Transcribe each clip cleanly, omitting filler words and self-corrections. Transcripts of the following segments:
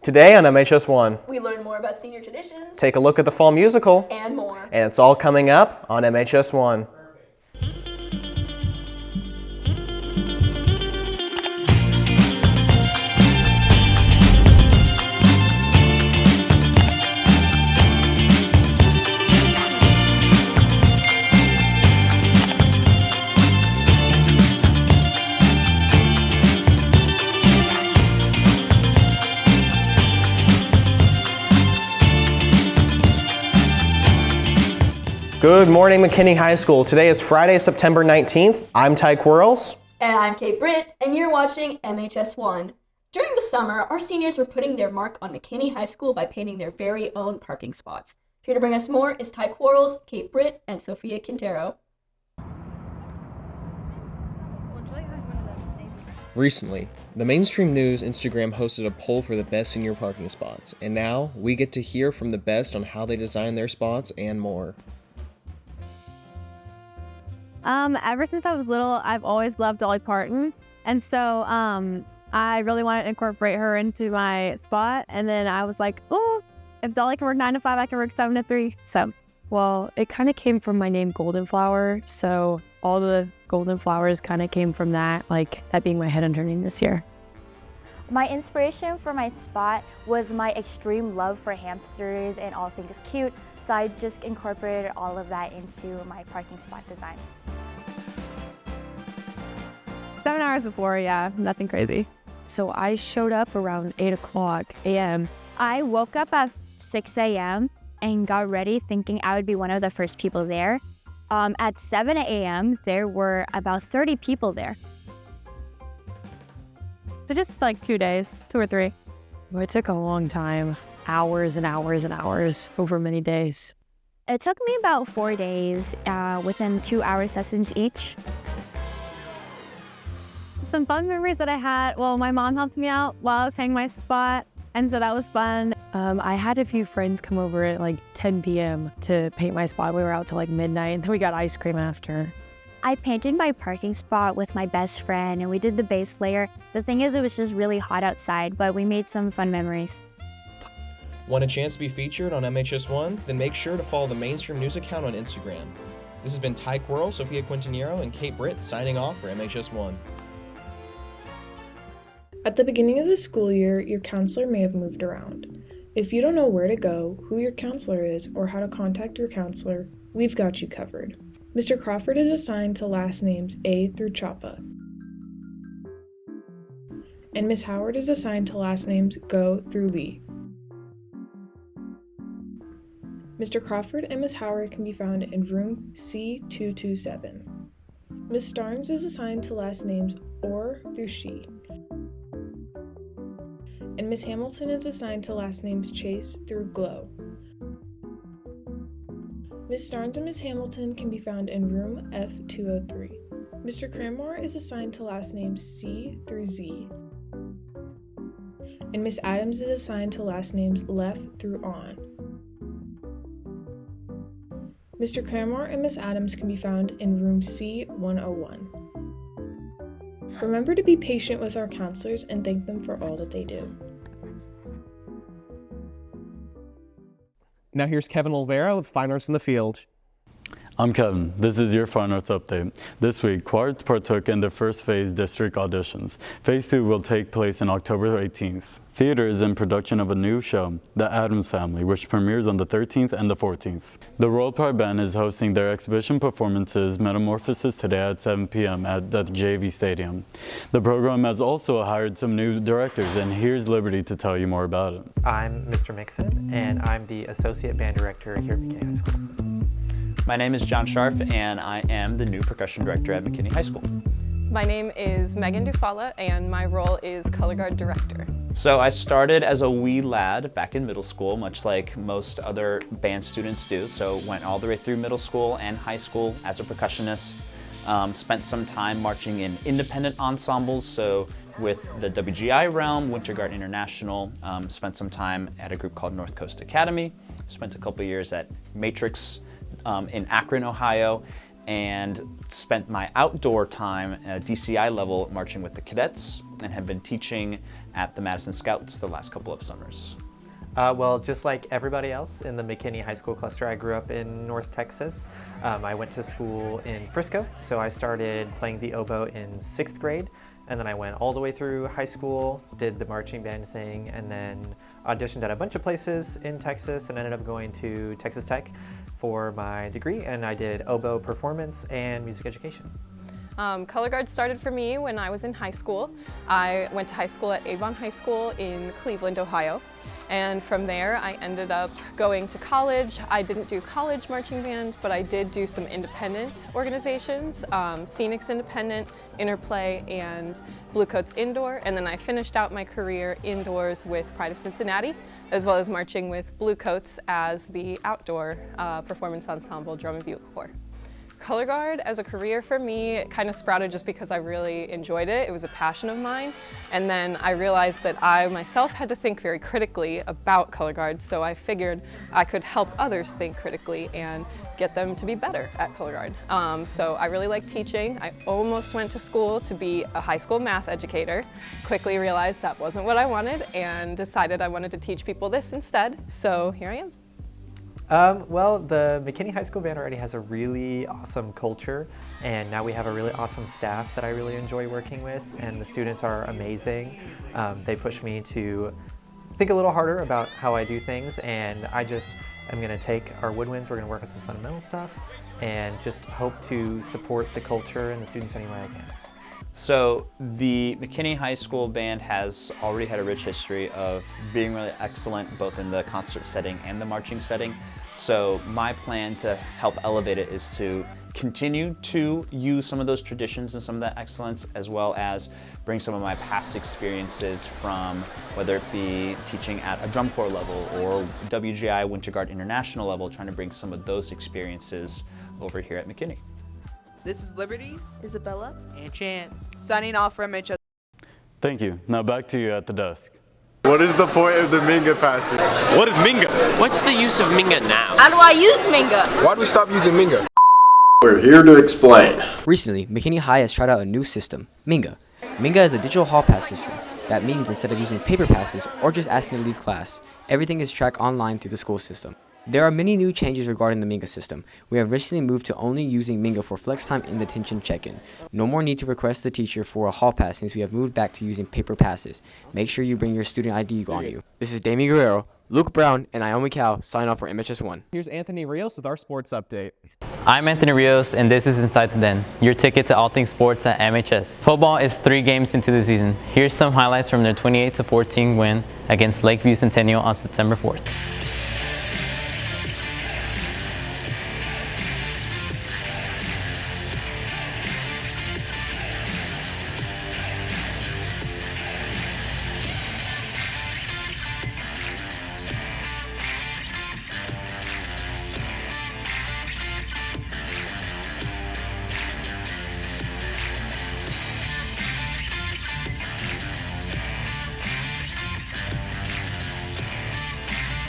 Today on MHS1, we learn more about senior traditions, take a look at the fall musical, and more. And it's all coming up on MHS1. Good morning, McKinney High School. Today is Friday, September 19th. I'm Ty Quarles. And I'm Kate Britt, and you're watching MHS1. During the summer, our seniors were putting their mark on McKinney High School by painting their very own parking spots. Here to bring us more is Ty Quarles, Kate Britt, and Sophia Quintero. Recently, the ManestreamNews Instagram hosted a poll for the best senior parking spots, and now we get to hear from the best on how they design their spots and more. Ever since I was little, I've always loved Dolly Parton, and so I really wanted to incorporate her into my spot. And then I was like, oh, if Dolly can work 9 to 5, I can work 7 to 3. So, well, it kind of came from my name, Golden Flower. So all the golden flowers kind of came from that, like that being my headhunter name this year. My inspiration for my spot was my extreme love for hamsters and all things cute, so I just incorporated all of that into my parking spot design. 7 hours before, yeah, nothing crazy. So I showed up around 8 o'clock a.m. I woke up at 6 a.m. and got ready thinking I would be one of the first people there. At 7 a.m., there were about 30 people there. So just like 2 days, 2 or 3. Well, it took a long time, hours and hours and hours over many days. It took me about 4 days within 2-hour sessions each. Some fun memories that I had, well, my mom helped me out while I was painting my spot, and so that was fun. I had a few friends come over at like 10 p.m. to paint my spot. We were out till like midnight, and then we got ice cream after. I painted my parking spot with my best friend, and we did the base layer. The thing is, it was just really hot outside, but we made some fun memories. Want a chance to be featured on MHS1? Then make sure to follow the Mainstream News account on Instagram. This has been Ty Quarles, Sophia Quintero, and Kate Britt signing off for MHS1. At the beginning of the school year, your counselor may have moved around. If you don't know where to go, who your counselor is, or how to contact your counselor, we've got you covered. Mr. Crawford is assigned to last names A through Chapa, and Miss Howard is assigned to last names Go through Lee. Mr. Crawford and Miss Howard can be found in room C227. Miss Starnes is assigned to last names Or through She, and Miss Hamilton is assigned to last names Chase through Glow. Miss Starnes and Miss Hamilton can be found in room F203. Mr. Cranmore is assigned to last names C through Z. And Miss Adams is assigned to last names Left through On. Mr. Cranmore and Miss Adams can be found in room C101. Remember to be patient with our counselors and thank them for all that they do. Now here's Kevin Olvera with Fine Arts in the Field. I'm Kevin. This is your Fine Arts Update. This week, choirs partook in the first phase district auditions. Phase 2 will take place on October 18th. Theater is in production of a new show, The Addams Family, which premieres on the 13th and the 14th. The Royal Pride Band is hosting their exhibition performances Metamorphosis today at 7 p.m. at the JV Stadium. The program has also hired some new directors, and here's Liberty to tell you more about it. I'm Mr. Mixon, and I'm the Associate Band Director here at McKinney High School. My name is John Scharf, and I am the new Percussion Director at McKinney High School. My name is Megan Dufala, and my role is Color Guard Director. So I started as a wee lad back in middle school, much like most other band students do. So went all the way through middle school and high school as a percussionist. Spent some time marching in independent ensembles, so with the WGI realm, Winter Guard International. Spent some time at a group called North Coast Academy. Spent a couple years at Matrix in Akron, Ohio, and spent my outdoor time at a DCI level marching with the cadets. and have been teaching at the Madison Scouts the last couple of summers. Well, just like everybody else in the McKinney High School cluster, I grew up in North Texas. I went to school in Frisco, so I started playing the oboe in 6th grade, and then I went all the way through high school, did the marching band thing, and then auditioned at a bunch of places in Texas and ended up going to Texas Tech for my degree, and I did oboe performance and music education. Color Guard started for me when I was in high school. I went to high school at Avon High School in Cleveland, Ohio. And from there, I ended up going to college. I didn't do college marching band, but I did do some independent organizations, Phoenix Independent, Interplay, and Bluecoats Indoor. And then I finished out my career indoors with Pride of Cincinnati, as well as marching with Bluecoats as the outdoor performance ensemble drum and bugle corps. Color Guard as a career for me, it kind of sprouted just because I really enjoyed it. It was a passion of mine. And then I realized that I myself had to think very critically about Color Guard, so I figured I could help others think critically and get them to be better at Color Guard. So I really like teaching. I almost went to school to be a high school math educator, quickly realized that wasn't what I wanted and decided I wanted to teach people this instead. So here I am. Well, the McKinney High School Band already has a really awesome culture, and now we have a really awesome staff that I really enjoy working with, and the students are amazing. They push me to think a little harder about how I do things, and I just am going to take our woodwinds, we're going to work on some fundamental stuff, and just hope to support the culture and the students any way I can. So the McKinney High School Band has already had a rich history of being really excellent both in the concert setting and the marching setting. So my plan to help elevate it is to continue to use some of those traditions and some of that excellence, as well as bring some of my past experiences from whether it be teaching at a drum corps level or WGI Winter Guard International level, trying to bring some of those experiences over here at McKinney. This is Liberty, Isabella, and Chance, signing off from MHS. Thank you. Now back to you at the desk. What is the point of the Minga passage? What is Minga? What's the use of Minga now? How do I use Minga? Why do we stop using Minga? We're here to explain. Recently, McKinney High has tried out a new system, Minga. Minga is a digital hall pass system. That means instead of using paper passes or just asking to leave class, everything is tracked online through the school system. There are many new changes regarding the Minga system. We have recently moved to only using Minga for flex time and detention check-in. No more need to request the teacher for a hall pass since we have moved back to using paper passes. Make sure you bring your student ID on you. This is Damien Guerrero, Luke Brown, and Naomi Cow signing off for MHS1. Here's Anthony Rios with our sports update. I'm Anthony Rios, and this is Inside the Den, your ticket to all things sports at MHS. Football is 3 games into the season. Here's some highlights from their 28-14 win against Lakeview Centennial on September 4th.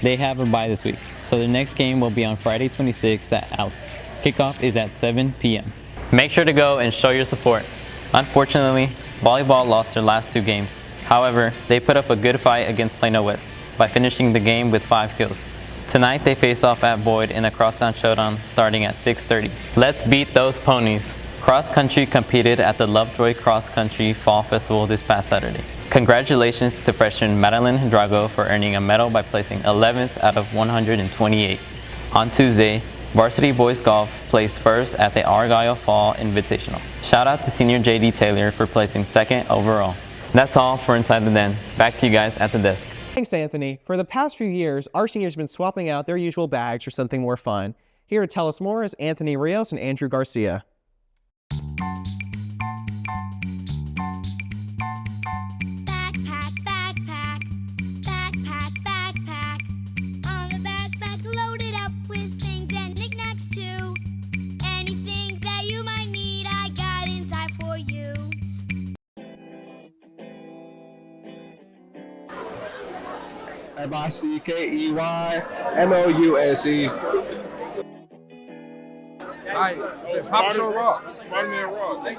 They have a bye this week, so their next game will be on Friday 26th at Out. Kickoff is at 7 p.m. Make sure to go and show your support. Unfortunately, volleyball lost their last 2 games. However, they put up a good fight against Plano West by finishing the game with 5 kills. Tonight they face off at Boyd in a crosstown showdown starting at 6:30. Let's beat those ponies. Cross country competed at the Lovejoy Cross Country Fall Festival this past Saturday. Congratulations to freshman Madeline Drago for earning a medal by placing 11th out of 128. On Tuesday, varsity boys golf placed first at the Argyle Fall Invitational. Shout out to senior JD Taylor for placing 2nd overall. That's all for Inside the Den. Back to you guys at the desk. Thanks, Anthony. For the past few years, our seniors have been swapping out their usual bags for something more fun. Here to tell us more is Anthony Rios and Andrew Garcia. MICKEYMOUSE. Alright, Papa Show rocks. Spider-Man rocks.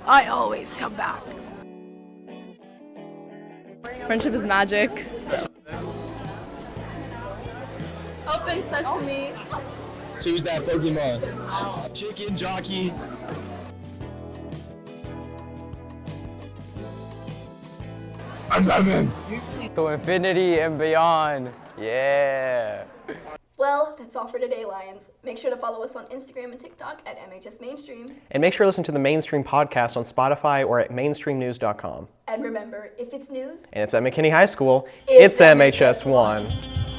I always come back. Friendship is magic, so. Open sesame. Choose that Pokemon. Chicken jockey. I'm Batman. To infinity and beyond. Yeah. Well, that's all for today, Lions. Make sure to follow us on Instagram and TikTok at MHS Mainstream. And make sure to listen to the Mainstream podcast on Spotify or at ManestreamNews.com. And remember, if it's news And it's at McKinney High School, it's MHS1.